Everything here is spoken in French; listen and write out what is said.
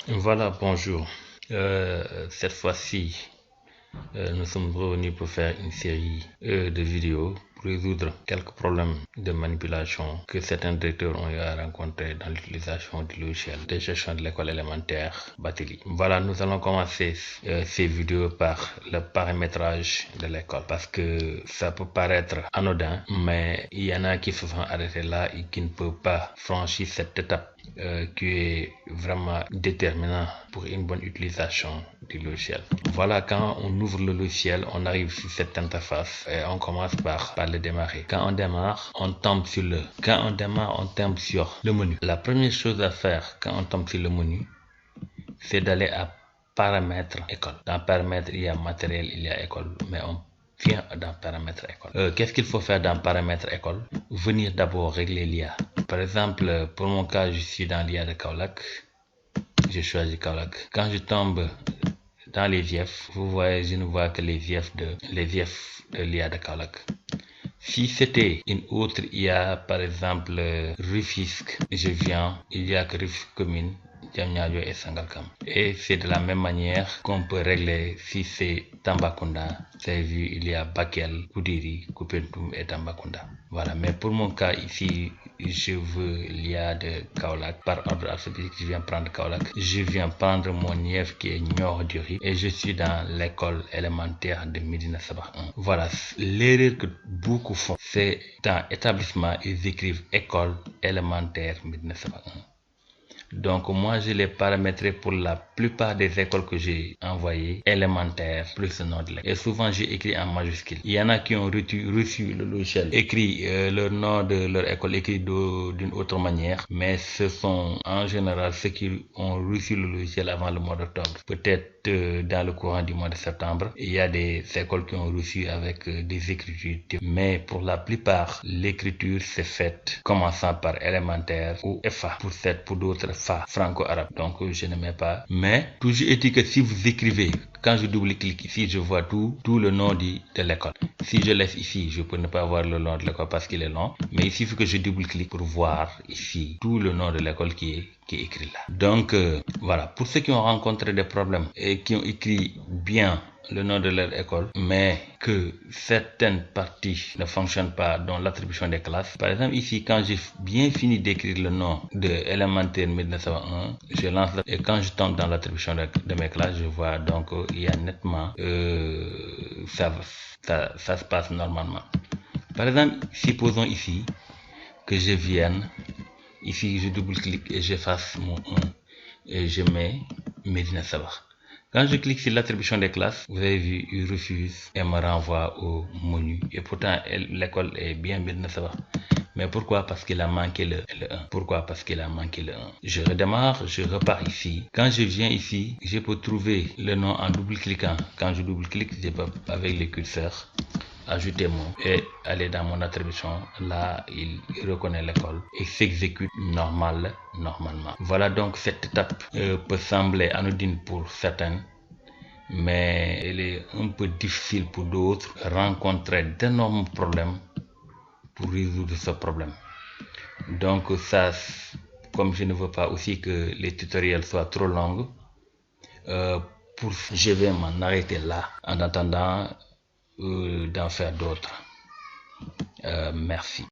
Voilà, bonjour. Cette fois-ci, nous sommes revenus pour faire une série de vidéos pour résoudre quelques problèmes de manipulation que certains directeurs ont eu à rencontrer dans l'utilisation du logiciel de gestion de l'école élémentaire Batili. Voilà, nous allons commencer ces vidéos par le paramétrage de l'école parce que ça peut paraître anodin, mais il y en a qui se sont arrêtés là et qui ne peuvent pas franchir cette étape qui est vraiment déterminant pour une bonne utilisation du logiciel. Voilà, quand on ouvre le logiciel, on arrive sur cette interface et on commence par le démarrer. Quand on démarre, on tombe sur le menu. La première chose à faire quand on tombe sur le menu, c'est d'aller à paramètres école. Dans paramètres, il y a matériel, il y a école, mais on vient dans paramètres école. Qu'est-ce qu'il faut faire dans paramètres école? Venir d'abord régler l'IA. Par exemple, pour mon cas, je suis dans l'IA de Kaolack. Je choisis Kaolack. Quand je tombe dans les VF, vous voyez, je ne vois que les VF de l'IA de Kaolack. Si c'était une autre IA, par exemple Rufisque, il y a que Rufisque commune, Diamniadio et Sangalkam. Et c'est de la même manière qu'on peut régler si c'est Tambacounda. Vous avez vu, il y a Bakel, Koudiri, Koupentoum et Tambacounda. Voilà, mais pour mon cas ici, je veux l'IA de Kaolack. Par ordre alphabétique, je viens prendre Kaolack. Je viens prendre mon IEF qui est Niorduri et je suis dans l'école élémentaire de Médina Sabakh 1. Voilà, l'erreur que beaucoup font, c'est dans établissement, ils écrivent école élémentaire Médina Sabakh 1. Donc moi je l'ai paramétré pour la plupart des écoles que j'ai envoyées, élémentaires plus le nom de l'école. Et souvent j'ai écrit en majuscule. Il y en a qui ont reçu le logiciel, écrit leur nom de leur école, écrit d'une autre manière, mais ce sont en général ceux qui ont reçu le logiciel avant le mois d'octobre. Peut-être dans le courant du mois de septembre, il y a des écoles qui ont reçu avec des écritures. Mais pour la plupart, l'écriture s'est faite commençant par élémentaire ou FA pour d'autres FA franco-arabe. Donc je ne mets pas. Mais toujours est-il que si vous écrivez, quand je double-clique ici, je vois tout le nom de l'école. Si je laisse ici, je peux ne pas voir le nom de l'école parce qu'il est long. Mais il suffit que je double-clique pour voir ici tout le nom de l'école qui est écrit là. Donc voilà, pour ceux qui ont rencontré des problèmes et qui ont écrit bien le nom de leur école, mais que certaines parties ne fonctionnent pas dans l'attribution des classes. Par exemple, ici, quand j'ai bien fini d'écrire le nom de élémentaire 1901, je lance et quand je tombe dans l'attribution de mes classes, je vois donc il y a nettement ça se passe normalement. Par exemple, supposons ici que je vienne ici, je double-clique et j'efface mon 1 et je mets Médina Sabakh. Quand je clique sur l'attribution des classes, vous avez vu, il refuse et me renvoie au menu. Et pourtant, l'école est bien Médina Sabakh. Mais pourquoi? Parce qu'il a manqué le 1. Pourquoi? Parce qu'il a manqué le 1. Je redémarre, je repars ici. Quand je viens ici, je peux trouver le nom en double-cliquant. Quand je double-clique, je peux avec le curseur ajouter mon et aller dans mon attribution. Là, il reconnaît l'école et s'exécute normalement. Voilà, donc cette étape peut sembler anodine pour certains, mais elle est un peu difficile pour d'autres. Rencontrer d'énormes problèmes pour résoudre ce problème. Donc ça, comme je ne veux pas aussi que les tutoriels soient trop longs, je vais m'en arrêter là en attendant d'en faire d'autres. Merci.